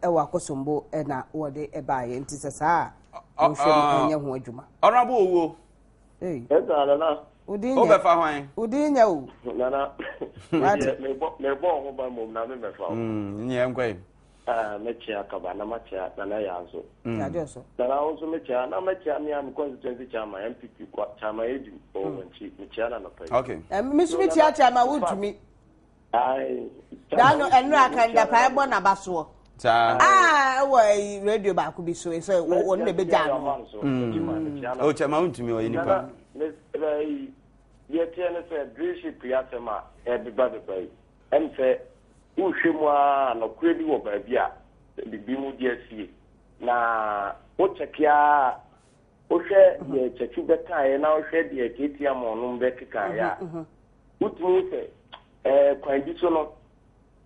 ewa kosombo na wo de eba ye nti sesa wo hwem anya ho adwuma honorable owo Esa na Udinya. O be fa hwan? Udinya o. Nana. Me bo ho ba mom na me fa. Nye nkwe. Me chia ka ba na ma chia na ya zo. Ya de so. Na also me chia na ma chia me am constituency chairman MPP kwa chairman edu o wanchi me chia na no pa. Okay. Me so me chia chairman wutumi. Ai. Dano enru akanda pa ebo na baso. We radio ba ku bi so wo ne be jano. O chairman wutumi o yinipa. Yet, say, British Piatema, everybody by. And say, Ushimwa, no credit or Babia, the Bimu DSC. Na, Ochakia, Osha, ye Chachubeka, and now shed the KTM on Umbekaya. What means, conditional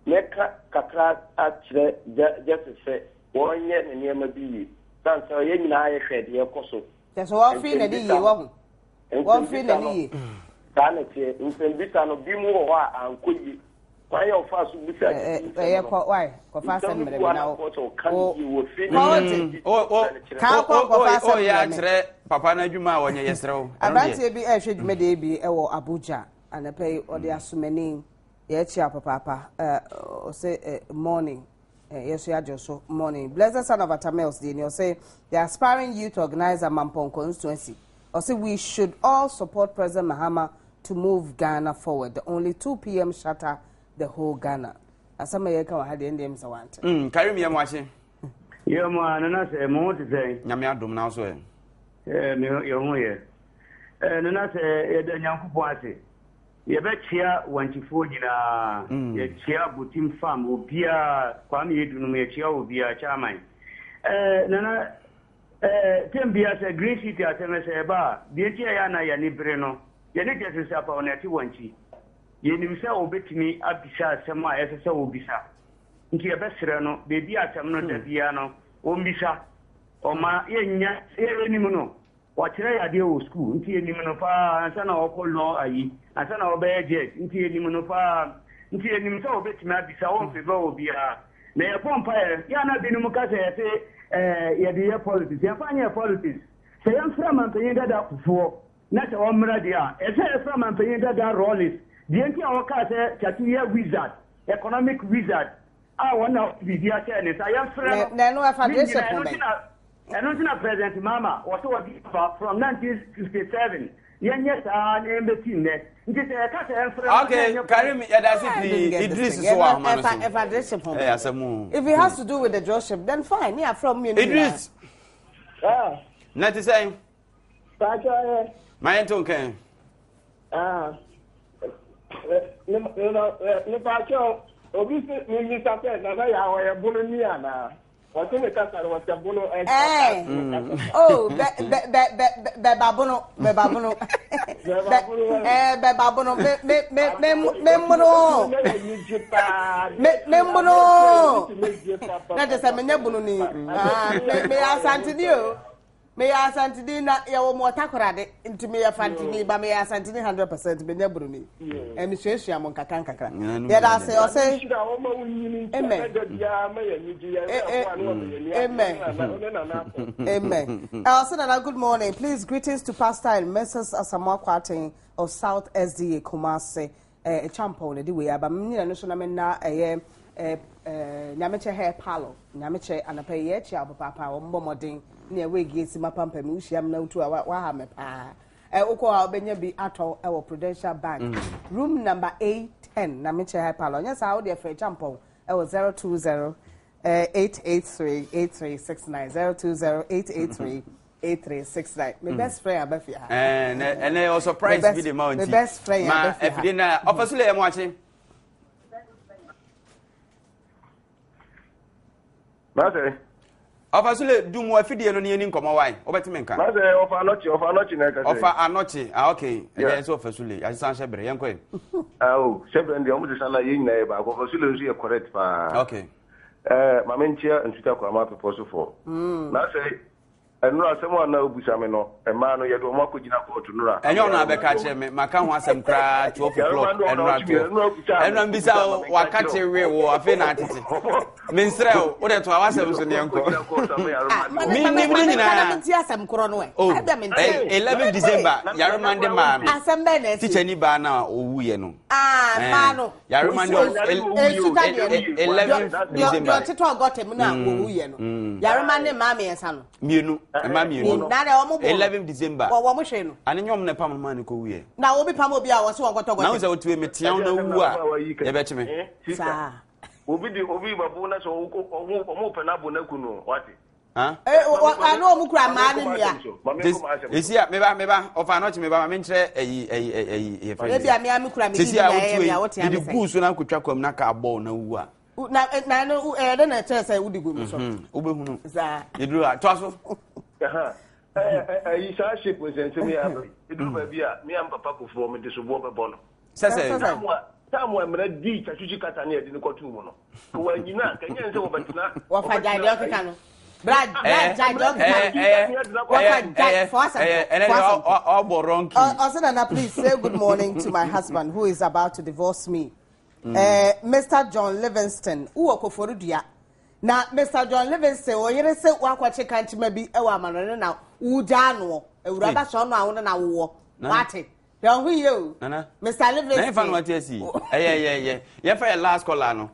Meka Kakra at just say, 1 year and year maybe. That's how you and I shed your coso. That's all feel a day, one feel a day. Sanity, Mbita no bimu wa ankoyi. Why your fast bisa? Why? Ko fast and me now. Oh, ya tre papa na adwuma wonye yesrew. Abante bi ehwe dwuma de bi ewo Abuja and pay ode asomani ye chia papa o say morning yes ya joso morning. Blessed son of Atamels dey you say the aspiring youth organizer Mampong constituency. Or say we should all support President Mahama to move Ghana forward. The only 2 p.m. shatter the whole Ghana. Asama yeka wa hade ndem sa wante. Carry me amwache. Yo ma nana se mo ti say. Nyame adom na so me yo ho ye. Nana se ye da nyankopon ase. Ye be chia wantifo nyina. Ye chia butim farm obia kwame edunu me chia obia chairman. Nana Tembia se Green City ateme se ba die tie ya na ya ni bere no ye ne gese sa pa onati wanchi ye ni bisa obetimi abisa asema ese se obisa nti ye besere no bebi atem no da bia no ombisa o ma ye nya ye ni mu no wa kire ya de o school nti ye ni mu no pa ansa na okolo ayi ansa na obe jet nti ye ni mu no pa nti ye ni misa obetimi abisa won fe ba obia na ye pompa ya na bi ni mu ka se ya the politics ya fanya politics say am from ampanyin dada kufuo na se o mra dia e say from ampanyin dada rollers the enti a waka say chatuya wizard economic wizard wona bidia say ne say am from na no afadrese point and not president mama was from 1967 yenye sa na embassy ne nti say ka say am from okay Karim ya da si Idris so wa ma no afadrese point asemu if it has to do with the Joseph then fine yeah from me Idris na ti say Pacha my tonken ne pacha obi se ni sape na ya wa ya bolo ni ana what me ka sare wa bolo oh be babono bebabono na te se menye bunu ni me asantidi o me asantidi na ya wo motakorade nti me ya fantini ba me asantini 100% menye bunu ni e mi hwehwea mo nkaka ya da se o se amen Elsinana, good morning. Please, greetings to Pastor and Mrs. Asamoah Kwarteng of South SDA Kumasi. A champion, the way, but me no so na me na nyameche hair palo, nyameche anape ye chia papa o mbomodin na we giesi mapampa me uhyiam na utu wa ha me pa. Ukọ ha obenya bi ato e wo Prudential Bank. Room number 810 na meche hair palo. Nya sa wo de fe champion e wo 020 883-8369 020-883-8369. My best friend Abafia. And I was surprised with the amount. My best friend Abafia. Obviously, I'm watching. Mate. Obviously, do more video on the income. Why? Obetimenka. Mate, offer anochi na ka. Offer anochi. Okay. And so obviously, I say shebre yanko. Shebre ndi omu sana yin na ba. Obviously, nso correct pa. Okay. Mamentia and Twitter kwa mape poso for. Na say And no, someone know Busamino, a man who had a mock in a court to Nura. And you're not a catcher, Macam was some cry 12 o'clock and I'm beside what catcher real I feel at it. Minstrel, what to our selves in the uncle. Oh, 11 December, Yaraman the man. Teach any bar now, or we know. Mano. Yaraman 11 December. Your got him now, Yaraman the mammy and son. Minu, mammy, 11 December. Or what machine? And in your Nepal man go here. Now, will be Pamobia was one got to go. Now, so to me, Tiano, you bet me. Will be the Oviva bonus or open up on Nakuno, what? I know Mukra man. Is here, maybe, of our not maybe I'm interested a Mukra. The goose when I could track on Naka bone, no. Now, then I tell say, would you go? You do a tossle. I saw ship was in me. It will be me and Papa performing this water bonnet. Someone read deep as you cut an in the cartoon. When you not, can you say what I died? Brad, please say good morning to my husband who is about to divorce me. Mr. John Livingston, who are Koforudia. Now, Mr. John Livingston, or you say, what you can't maybe a woman now, Udano, a rubber son, I want to war. What it? Don't we you, Mr. Livingston? What you see? Yeah. Yeah, for last call, no.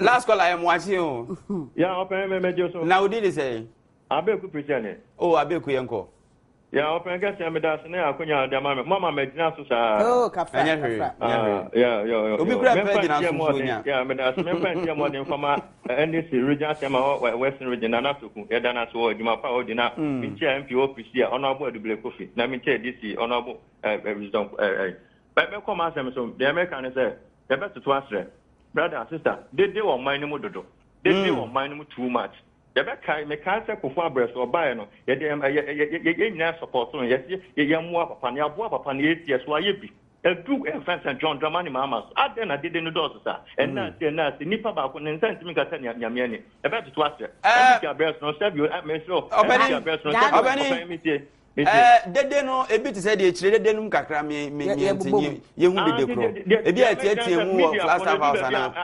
Last call, I am watching you. Yeah, open now, did he say? I bet you present it. Oh, I bet you uncle. Yeah, open guess I'm a dancing now. Mama made Nasu. Oh, cafe. Yeah. I'm a dancing more than from NDC region, Western region, and African, Edana, so Juma Power dinner, in MPO, honorable Duble Coffee, Namite DC, honorable wisdom. But come as the American is the best to answer. Brother and sister, they were mining Mudodo. They were mining too much. The back me can't say for breast or buy no. You support on yes, you more upon your boy upon 8 years why you be. A Duke and Fence and John Dramani Mamas. I then I didn't know, sir. And now, the Nipa Bakun and sent me Yamiani. A better to answer. Your breast no serve you at me so. Your breast no serve they know a bit said it's really denum cacra me, you won't be the Ebi at last house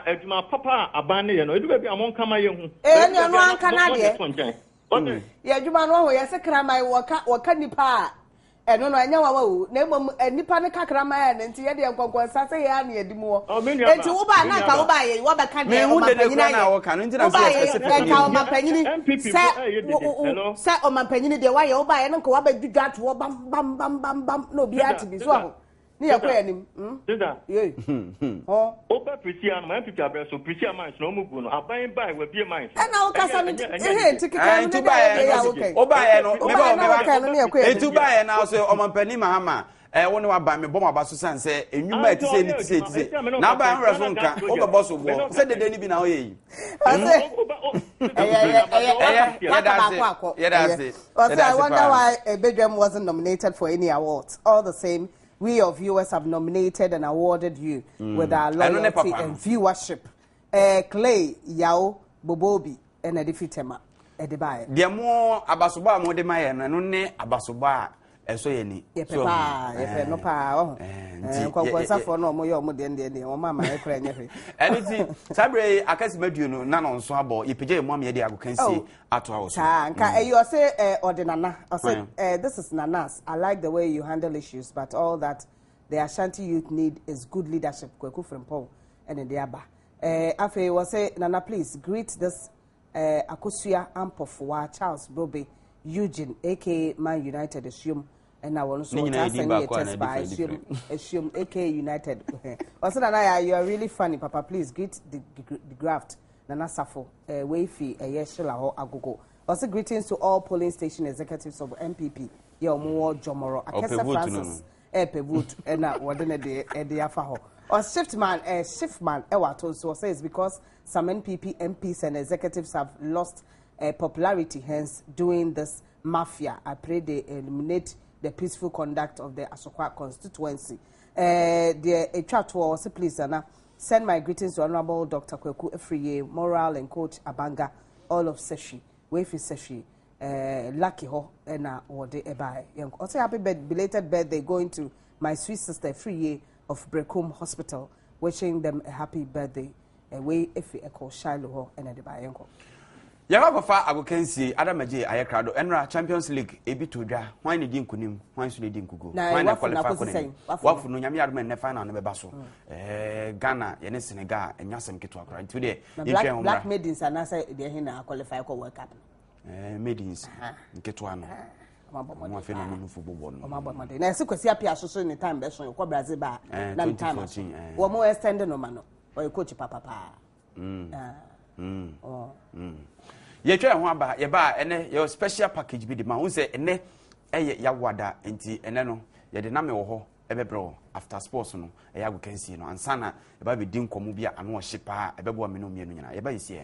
and my papa abandoned, it will be among come young. And you're one Canadian. Yeah, you man, yes, a cram I work candy pa. And no, I know, name and Nipana Crama and Tiadia Saturday and the more. Oh, many and to buy not buy what I can't name our cannon. Sat on my penny, the way you buy and go up and got to bam, no be at to be so. Near him. Oh, Prisia, my picture, so Prisia mines no move. I'll buy and buy with your mind. And now, Cassan, ticket to buy. Oh, buy to buy and also on my penny, Mahama. I want to buy me bomb about Susan say, and you might say, now by Razonka, over boss of war, said the Denny now. I wonder why Badwam wasn't nominated for any awards. All the same, we of viewers have nominated and awarded you with our loyalty and viewership. Clay, Yao, Bobobi, and Edifitema, Edibai. There more Abasuba, Modemaya, and only Abasuba. So any no power. For no more than or mamma, anything. Sabre, I can't imagine none on Swabo, if you mammy, I can see at all. You say, Ordinana, I say, this is Nanas. I like the way you handle issues, but all that the Ashanti youth need is good leadership. Kweku from Paul and in the Abba. Afe was say, Nana, please greet this Akosia Ampof, Charles Brobe. Eugene, aka Man United, assume, and I want to test by assume, aka United. Also, Nana, you are really funny, Papa. Please greet the graft, Nana Safo, Wayfi, Yeshila or Agogo. Also, greetings to all polling station executives of MPP, your more Jomoro, Akessa Francis, Epewood, and now what in a day, Afaho. Or Shiftman, Ewato, so says because some NPP MPs and executives have lost popularity, hence doing this mafia. I pray they eliminate the peaceful conduct of the Asokwa constituency. The chat was please send my greetings to Honorable Dr. Kweku Efriye, Moral and Coach Abanga, all of Seshi, Wefi Seshi, lucky ho na wode ebai yenko o say happy belated birthday going to my sweet sister Free of Brekum Hospital, wishing them a happy birthday away if echo Shiloh ho and the bayenko Yaga fa agokensi Adamaje ayekrado enra Champions League ebi to dwa hwan ne di nkunim hwan so ne di nkugo hwan na qualify for ne wafu no nyame adom ne final no beba so Ghana ye ne Senegal enyasem keto akora nti de Black Maidens ana say de hin na qualify for World Cup Maidens nketo ano mo afi na no football no mabomade na se kwasi apia so ne time be so ko Brazil ba na time wo mo extend no ma no o coach papa ye twa ho aba ye ba ene your special package bi de ma unse ene eye yawada enti ene no ye de na me wo ho ebebro after sports no e yago kansi no ansana e ba be din komu bia ano hye pa ebebo me no mienu nyina ye ba yesi